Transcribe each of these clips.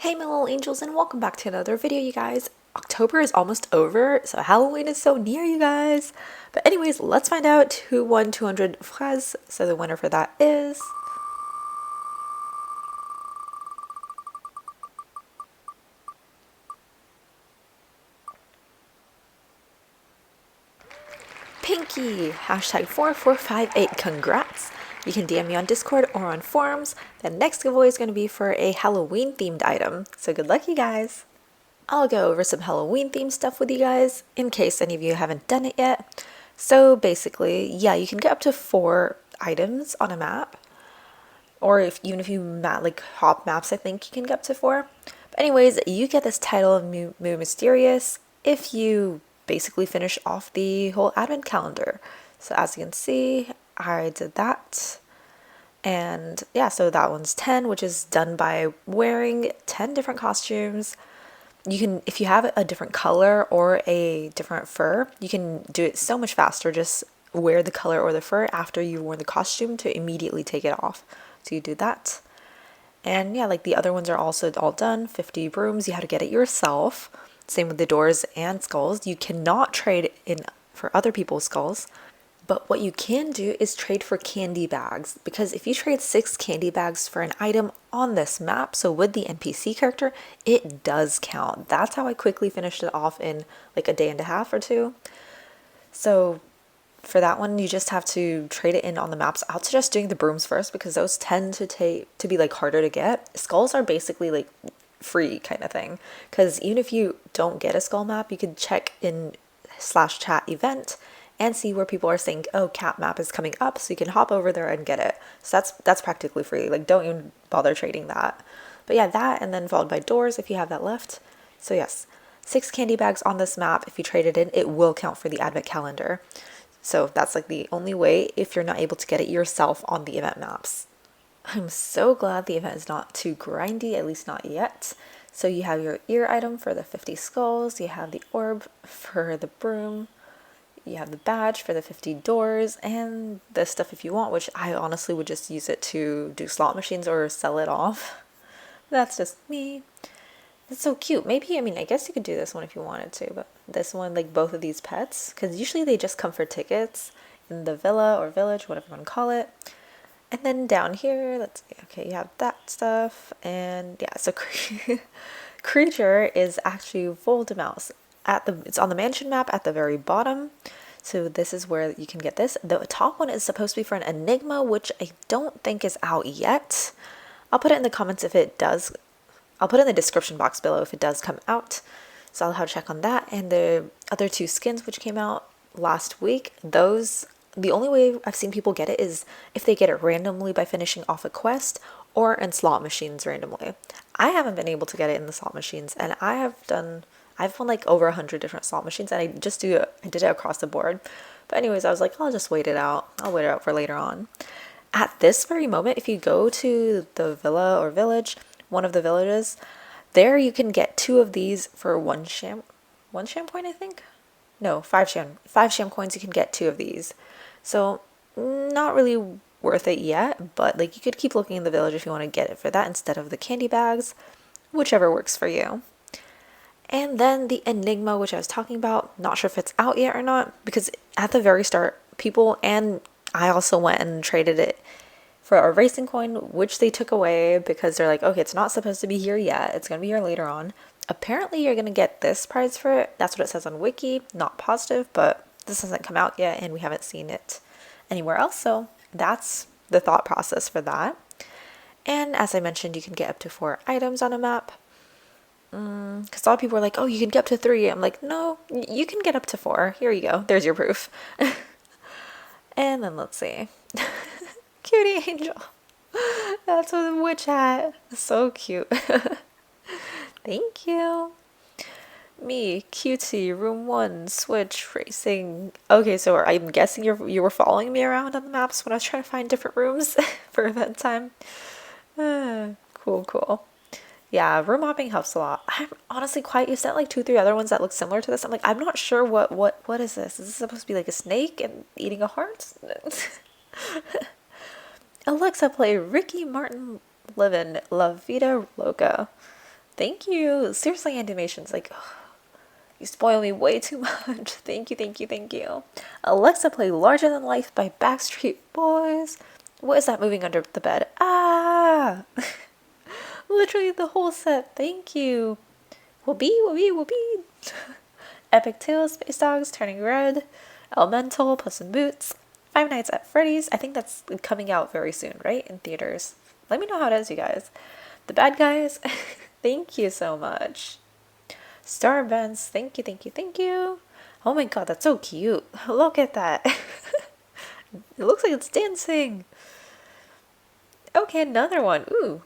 Hey my little angels, and welcome back to another video, you guys. October is almost over, so Halloween is so near, you guys. But anyways, let's find out who won 200 fraise. So the winner for that is Pinky. Hashtag 4458. Congrats. You can DM me on Discord or on forums. The next giveaway is going to be for a Halloween themed item. So good luck, you guys. I'll go over some Halloween themed stuff with you guys in case any of you haven't done it yet. So basically, yeah, you can get up to 4 items on a map, or even if you hop maps, I think you can get up to 4. But anyways, you get this title of Moo Mysterious if you basically finish off the whole advent calendar. So as you can see, I did that. And yeah, so that one's 10, which is done by wearing 10 different costumes. You can, if you have a different color or a different fur, you can do it so much faster. Just wear the color or the fur after you've worn the costume to immediately take it off. So you do that. And yeah, like the other ones are also all done. 50 brooms, you have to get it yourself. Same with the doors and skulls. You cannot trade in for other people's skulls. But what you can do is trade for candy bags, because if you trade 6 candy bags for an item on this map, so with the NPC character, it does count. That's how I quickly finished it off in like a day and a half or 2. So for that one, you just have to trade it in on the maps. I'll suggest doing the brooms first because those tend to be like harder to get. Skulls are basically like free kind of thing, because even if you don't get a skull map, you can check in /chat event and see where people are saying, oh, cat map is coming up, so you can hop over there and get it. So that's practically free. Like, don't even bother trading that. But yeah, that, and then followed by doors if you have that left. So yes, 6 candy bags on this map. If you trade it in, it will count for the advent calendar. So that's like the only way if you're not able to get it yourself on the event maps. I'm so glad the event is not too grindy, at least not yet. So you have your ear item for the 50 skulls, you have the orb for the broom, you have the badge for the 50 doors, and this stuff if you want, which I honestly would just use it to do slot machines or sell it off. That's just me. It's so cute. Maybe, I mean, I guess you could do this one if you wanted to, but this one, like both of these pets, because usually they just come for tickets in the villa or village, whatever you want to call it. And then down here, let's see, okay, you have that stuff, and yeah, so creature is actually Voldemort. It's on the mansion map at the very bottom. So this is where you can get this. The top one is supposed to be for an Enigma, which I don't think is out yet. I'll put it in the comments if it does. I'll put it in the description box below if it does come out. So I'll have to check on that. And the other 2 skins which came out last week, those, the only way I've seen people get it is if they get it randomly by finishing off a quest or in slot machines randomly. I haven't been able to get it in the slot machines, and I've won like over 100 different slot machines, and I did it across the board. But anyways, I was like, I'll just wait it out. I'll wait it out for later on. At this very moment, if you go to the villa or village, one of the villages, there you can get 2 of these for 1 sham coin, I think. No, 5 sham coins. You can get 2 of these. So not really worth it yet, but like you could keep looking in the village if you want to get it for that instead of the candy bags, whichever works for you. And then the Enigma, which I was talking about, not sure if it's out yet or not, because at the very start, people, and I also went and traded it for a racing coin, which they took away because they're like, okay, it's not supposed to be here yet. It's going to be here later on. Apparently, you're going to get this prize for it. That's what it says on Wiki. Not positive, but this hasn't come out yet, and we haven't seen it anywhere else. So that's the thought process for that. And as I mentioned, you can get up to 4 items on a map. Because a lot of people are like, oh, you can get up to 3. I'm like, no, you can get up to 4. Here you go. There's your proof. And then let's see. QTAngel. That's with a witch hat. So cute. Thank you. Me, QT, room 1, switch, racing. Okay, so I'm guessing you were following me around on the maps when I was trying to find different rooms for event time. Cool. Yeah, room hopping helps a lot. I'm honestly quite used to like 2-3 other ones that look similar to this. I'm like, I'm not sure what is this? Is this supposed to be like a snake and eating a heart? Alexa, play Ricky Martin Livin' La Vida Loca. Thank you. Seriously, animations, like, ugh, you spoil me way too much. Thank you, thank you, thank you. Alexa, play Larger Than Life by Backstreet Boys. What is that moving under the bed? Ah! Literally the whole set. Thank you. Whoopee, whoopee, whoopee. Epic Tales, Space Dogs, Turning Red, Elemental, Puss in Boots, Five Nights at Freddy's. I think that's coming out very soon, right? In theaters. Let me know how it is, you guys. The Bad Guys. Thank you so much. Star Events. Thank you, thank you, thank you. Oh my god, that's so cute. Look at that. It looks like it's dancing. Okay, another one. Ooh.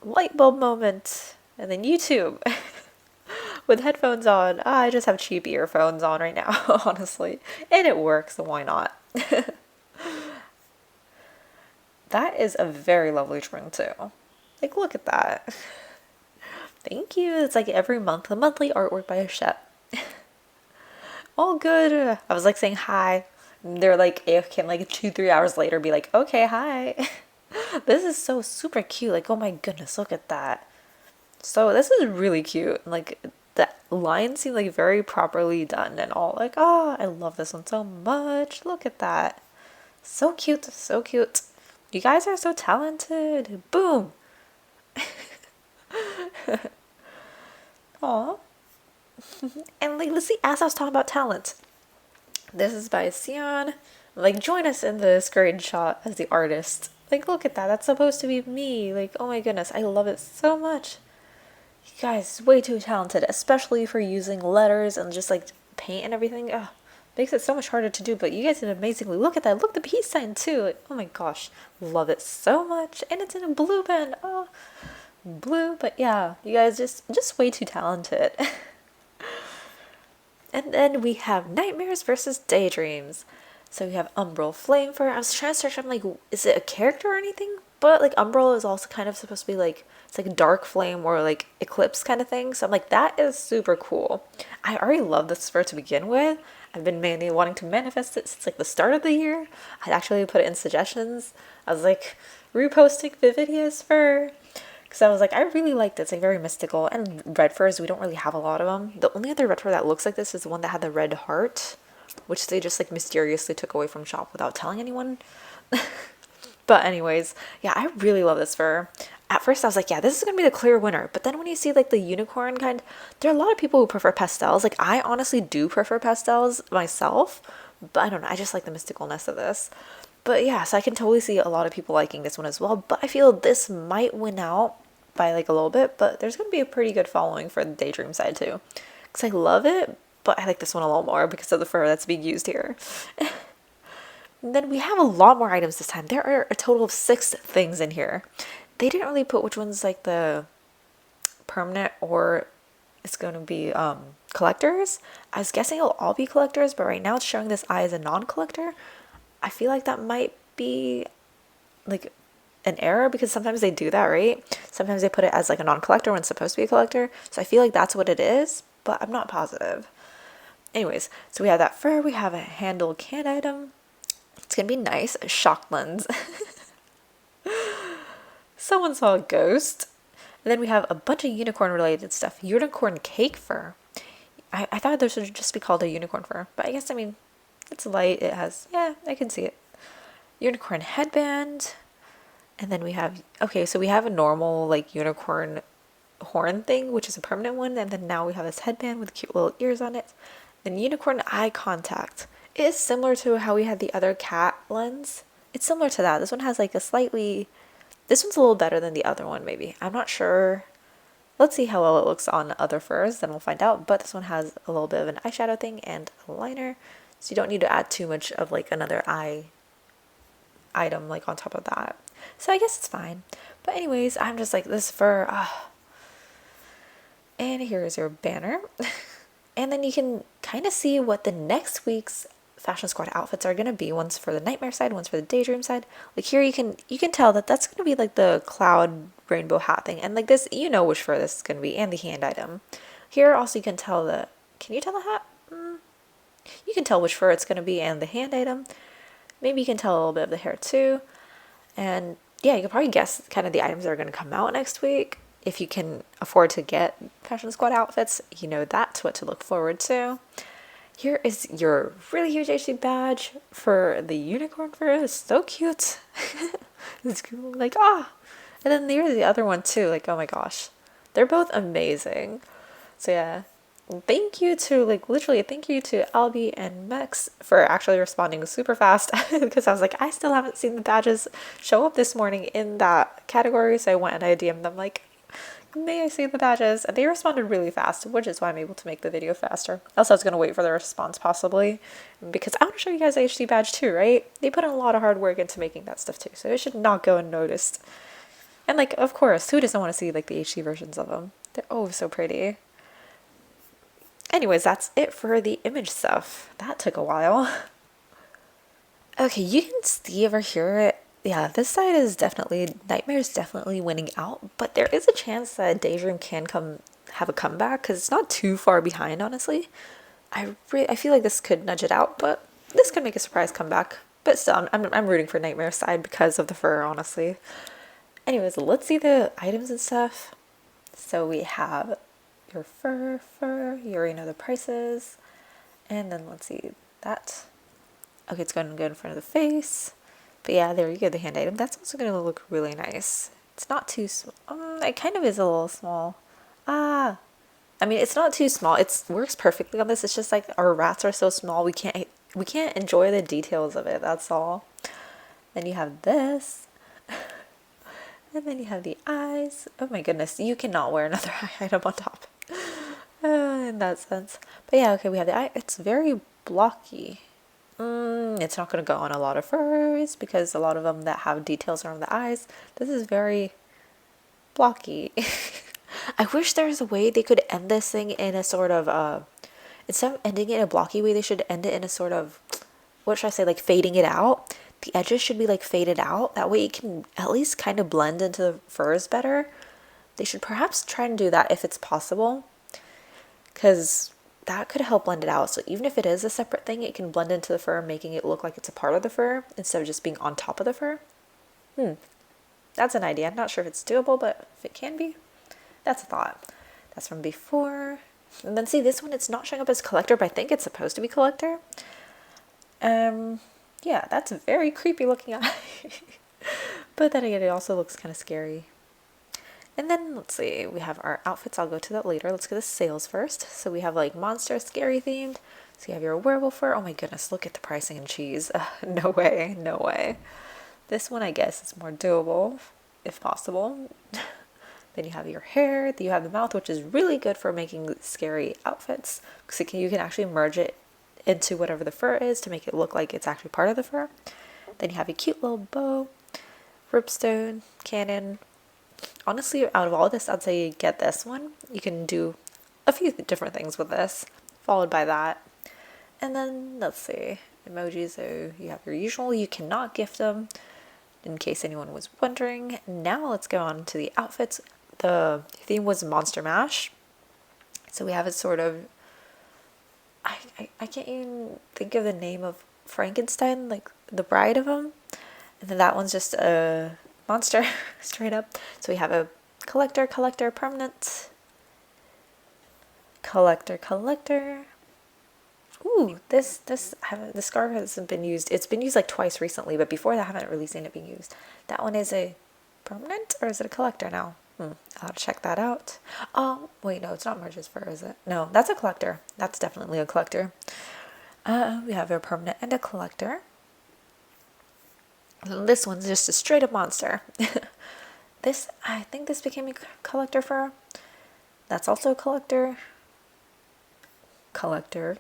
Light bulb moment. And then YouTube. With headphones on. I just have cheap earphones on right now, honestly. And it works, so why not? That is a very lovely trim too. Like, look at that. Thank you. It's like every month, the monthly artwork by a chef. All good. I was like saying hi. They're like, AFK, and like 2-3 hours later be like, okay, hi. This is so super cute. Like, oh my goodness, look at that. So this is really cute. Like, the lines seem like very properly done and all. Like, oh, I love this one so much. Look at that. So cute, so cute. You guys are so talented. Boom. Aw. And like, let's see, as I was talking about talent. This is by Sion. Like, join us in the screenshot as the artist. Like, look at that. That's supposed to be me. Like, oh my goodness. I love it so much. You guys, way too talented, especially for using letters and just like paint and everything. Ugh, makes it so much harder to do, but you guys did amazingly. Look at that. Look, the peace sign too. Like, oh my gosh. Love it so much. And it's in a blue pen. Oh, blue. But yeah, you guys just way too talented. And then we have Nightmares versus Daydreams. So we have Umbral Flame for. I was trying to search. I'm like, is it a character or anything? But like Umbral is also kind of supposed to be like, it's like a dark flame or like eclipse kind of thing. So I'm like, that is super cool. I already love this fur to begin with. I've been mainly wanting to manifest it since like the start of the year. I'd actually put it in suggestions. I was like reposting Vividia's fur. Because I was like, I really liked it. It's like very mystical. And red furs, we don't really have a lot of them. The only other red fur that looks like this is the one that had the red heart, which they just like mysteriously took away from shop without telling anyone. But anyways, yeah, I really love this fur. At first I was like, yeah, this is gonna be the clear winner. But then when you see like the unicorn kind, there are a lot of people who prefer pastels. Like, I honestly do prefer pastels myself, but I don't know, I just like the mysticalness of this. But yeah, so I can totally see a lot of people liking this one as well. But I feel this might win out by like a little bit, but there's gonna be a pretty good following for the Daydream side too. Because I love it, but I like this one a little more because of the fur that's being used here. And then we have a lot more items this time. There are a total of 6 things in here. They didn't really put which one's like the permanent or it's going to be collectors. I was guessing it'll all be collectors, but right now it's showing this eye as a non-collector. I feel like that might be like an error because sometimes they do that, right? Sometimes they put it as like a non-collector when it's supposed to be a collector. So I feel like that's what it is, but I'm not positive. Anyways, so we have that fur. We have a handle can item. It's gonna be nice. A shock lens. Someone saw a ghost. And then we have a bunch of unicorn related stuff. Unicorn cake fur. I thought this should just be called a unicorn fur, but I guess, I mean, it's light. It has, yeah, I can see it. Unicorn headband. And then we have, okay, so we have a normal like unicorn horn thing, which is a permanent one. And then now we have this headband with cute little ears on it. Then unicorn eye contact. It is similar to how we had the other cat lens. It's similar to that. This one has like a slightly, this one's a little better than the other one maybe. I'm not sure. Let's see how well it looks on other furs, then we'll find out. But this one has a little bit of an eyeshadow thing and a liner. So you don't need to add too much of like another eye item like on top of that. So I guess it's fine. But anyways, I'm just like, this fur. And here's your banner. And then you can kind of see what the next week's Fashion Squad outfits are going to be. One's for the Nightmare side, one's for the Daydream side. Like here you can tell that that's going to be like the cloud rainbow hat thing. And like this, you know which fur this is going to be, and the hand item. Here also you can tell the, can you tell the hat? You can tell which fur it's going to be and the hand item. Maybe you can tell a little bit of the hair too. And yeah, you can probably guess kind of the items that are going to come out next week. if you can afford to get Fashion Squad outfits, you know that's what to look forward to. Here is your really huge HD badge for the unicorn fur. It's so cute. It's cool. Like, ah. And then here's the other one too. Like, oh my gosh. They're both amazing. So yeah. Thank you to, like, literally thank you to Albie and Mex for actually responding super fast because I was like, I still haven't seen the badges show up this morning in that category. So I went and I DM'd them like, may I see the badges? And they responded really fast, which is why I'm able to make the video faster. Else I was going to wait for the response possibly because I want to show you guys the HD badge too, right? They put in a lot of hard work into making that stuff too. So it should not go unnoticed. And like, of course, who doesn't want to see like the HD versions of them? They're oh so pretty. Anyways, that's it for the image stuff. That took a while. Okay, you can see over here, yeah, this side is definitely, Nightmare is definitely winning out, but there is a chance that Daydream can have a comeback because it's not too far behind, honestly. I feel like this could nudge it out, but this could make a surprise comeback. But still, I'm rooting for Nightmare's side because of the fur, honestly. Anyways, let's see the items and stuff. So we have your fur, you already know the prices. And then let's see that. Okay, it's going to go in front of the face. But yeah, there you go, the hand item. That's also going to look really nice. It's not too small. It kind of is a little small. I mean, it's not too small. It works perfectly on this. It's just like our rats are so small, we can't enjoy the details of it. That's all. Then you have this. And then you have the eyes. Oh my goodness, you cannot wear another eye item on top. In that sense. But yeah, okay, we have the eye. It's very blocky. It's not going to go on a lot of furs because a lot of them that have details around the eyes. This is very blocky. I wish there was a way they could end this thing in a sort of, instead of ending it in a blocky way, they should end it in a sort of, what should I say, like fading it out. The edges should be like faded out. That way it can at least kind of blend into the furs better. They should perhaps try and do that if it's possible. Because that could help blend it out. So even if it is a separate thing, it can blend into the fur, making it look like it's a part of the fur instead of just being on top of the fur. That's an idea. I'm not sure if it's doable, but if it can be, that's a thought. That's from before. And then see this one, it's not showing up as collector, but I think it's supposed to be collector. Yeah, that's a very creepy looking eye. But then again, it also looks kind of scary. And then let's see, we have our outfits. I'll go to that later. Let's go to sales first. So we have like monster scary themed. So you have your werewolf fur. Oh my goodness, look at the pricing and cheese. No way, no way. This one I guess is more doable if possible. Then you have your hair. Then you have the mouth, which is really good for making scary outfits because you can actually merge it into whatever the fur is to make it look like it's actually part of the fur. Then you have a cute little bow, ripstone, cannon. Honestly, out of all this, I'd say get this one. You can do a few different things with this, followed by that. And then, let's see, emojis. So you have your usual. You cannot gift them, in case anyone was wondering. Now let's go on to the outfits. The theme was Monster Mash. So we have a sort of, I can't even think of the name of Frankenstein, like the bride of him. And then that one's just a monster, straight up. So we have a collector, permanent, collector. Ooh, the scarf hasn't been used. It's been used like twice recently, but before that I haven't really seen it being used. That one is a permanent, or is it a collector now? I'll have to check that out. Wait, no, it's not Merge's fur, is it? No, that's a collector. That's definitely a collector. We have a permanent and a collector. And this one's just a straight up monster. I think this became a collector fur. That's also a collector. Collector.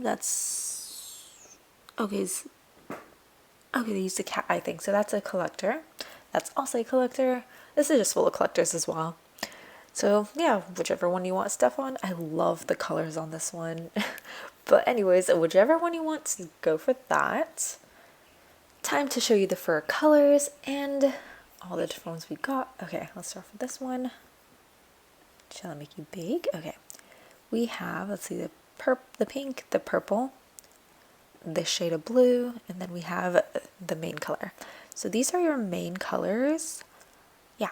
That's okay. Okay, they used a cat, I think. So that's a collector. That's also a collector. This is just full of collectors as well. So yeah, whichever one you want stuff on. I love the colors on this one. But anyways, whichever one you want to go for that. Time to show you the fur colors and all the different ones we got. Okay, let's start with this one. Shall I make you big? Okay. We have, let's see, the pink, the purple, the shade of blue, and then we have the main color. So these are your main colors. Yeah.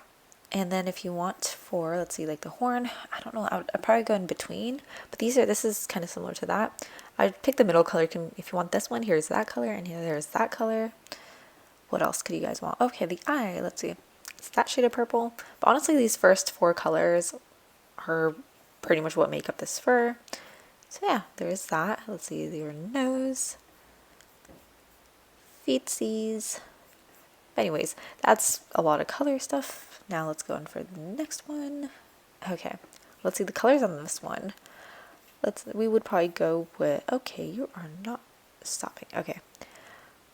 And then if you want for, let's see, like the horn, I don't know, I'd probably go in between, but this is kind of similar to that. I'd pick the middle color. If you want this one, here's that color, and here's that color. What else could you guys want? Okay, the eye, let's see. It's that shade of purple. But honestly, these first 4 colors are pretty much what make up this fur. So yeah, there's that. Let's see, your nose, feetsies. Anyways, that's a lot of color stuff. Now let's go in for the next one. Okay, let's see the colors on this one. We would probably go with, okay, you are not stopping. Okay,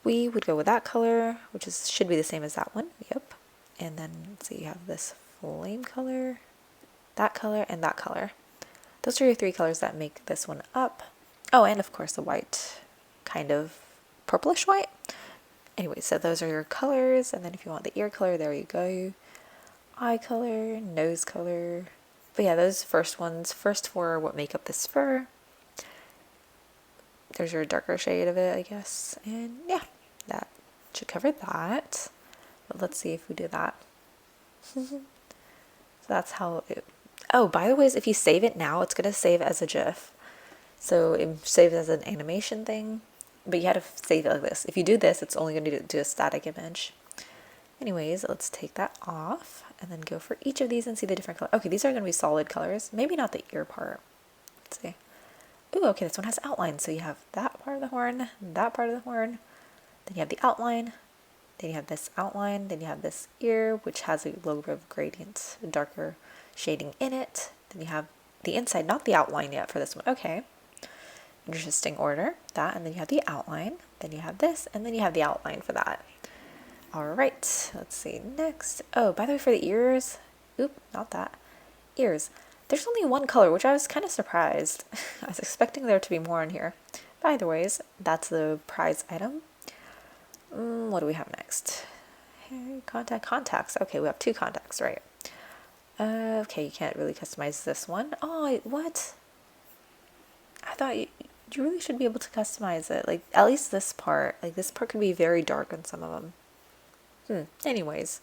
we would go with that color, which should be the same as that one. Yep. And then let's see, you have this flame color, that color, and that color. Those are your 3 colors that make this one up. Oh, and of course the white, kind of purplish white. Anyway, so those are your colors, and then if you want the ear color, there you go. Eye color, nose color. But yeah, those first 4 are what make up this fur. There's your darker shade of it, I guess. And yeah, that should cover that. But let's see if we do that. So that's how it... Oh, by the way, if you save it now, it's going to save as a GIF. So it saves as an animation thing. But you had to save it like this. If you do this, it's only going to do a static image. Anyways, let's take that off and then go for each of these and see the different colors. Okay, these are going to be solid colors. Maybe not the ear part. Let's see. Ooh, okay, this one has outline. So you have that part of the horn, that part of the horn. Then you have the outline. Then you have this outline. Then you have this ear, which has a little bit of gradient, darker shading in it. Then you have the inside, not the outline yet for this one. Okay. Interesting order. That, and then you have the outline. Then you have this, and then you have the outline for that. All right, let's see next. Oh, by the way, for the ears, oop, not that. Ears. There's only 1 color, which I was kind of surprised. I was expecting there to be more in here. But either ways, that's the prize item. What do we have next? Contacts. Okay, we have 2 contacts, right? Okay, you can't really customize this one. Oh, what? I thought you really should be able to customize it. Like, at least this part. Like, this part could be very dark on some of them. Anyways.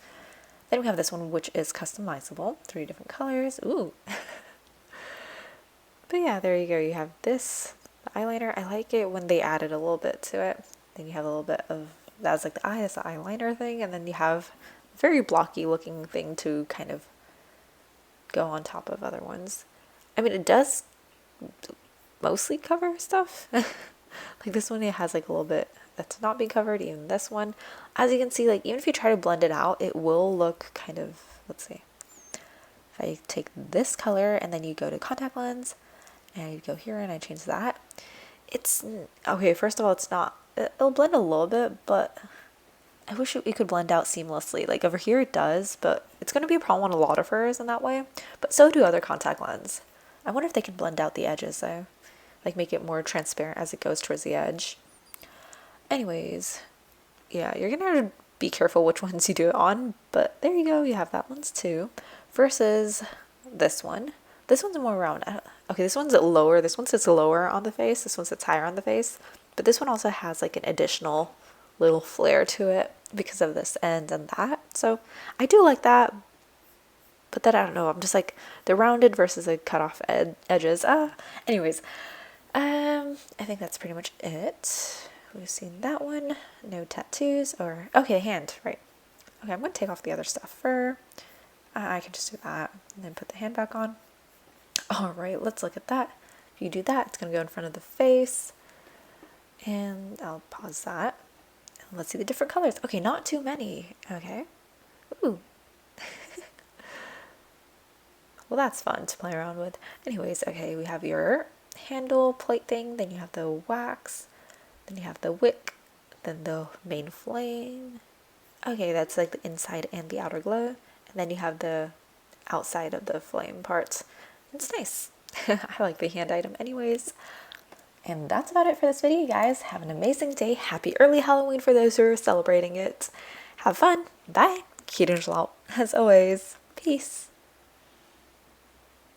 Then we have this one, which is customizable. 3 different colors. Ooh. But yeah, there you go. You have this, the eyeliner. I like it when they added a little bit to it. Then you have a little bit of, that's like the eye, that's the eyeliner thing. And then you have a very blocky looking thing to kind of go on top of other ones. I mean, it does mostly cover stuff. Like this one, it has like a little bit that's not being covered. Even this one, as you can see, like even if you try to blend it out, it will look kind of, let's see, if I take this color and then you go to contact lens and you go here and I change that, it's okay. First of all, it's not, it'll blend a little bit, but I wish it could blend out seamlessly. Like over here it does, but it's going to be a problem on a lot of furs in that way, but so do other contact lens. I wonder if they can blend out the edges though, like make it more transparent as it goes towards the edge. Anyways, yeah, you're gonna have to be careful which ones you do it on, but there you go, you have that one's too. Versus this one. This one's more round. Okay, this one's lower. This one sits lower on the face. This one sits higher on the face. But this one also has like an additional little flare to it because of this end and that. So I do like that. But then I don't know. I'm just like the rounded versus the cut off edges. Anyways, I think that's pretty much it. We've seen that one. No tattoos or okay, hand, right. Okay, I'm gonna take off the other stuff. Fur. I can just do that and then put the hand back on. All right, let's look at that. If you do that, it's gonna go in front of the face. And I'll pause that. And let's see the different colors. Okay, not too many. Okay. Ooh. Well, that's fun to play around with. Anyways, okay, we have your handle plate thing, then you have the wax, then you have the wick, then the main flame. Okay, that's like the inside and the outer glow. And then you have the outside of the flame parts. It's nice. I like the hand item anyways. And that's about it for this video, guys. Have an amazing day. Happy early Halloween for those who are celebrating it. Have fun. Bye. QTAngel out. As always, peace.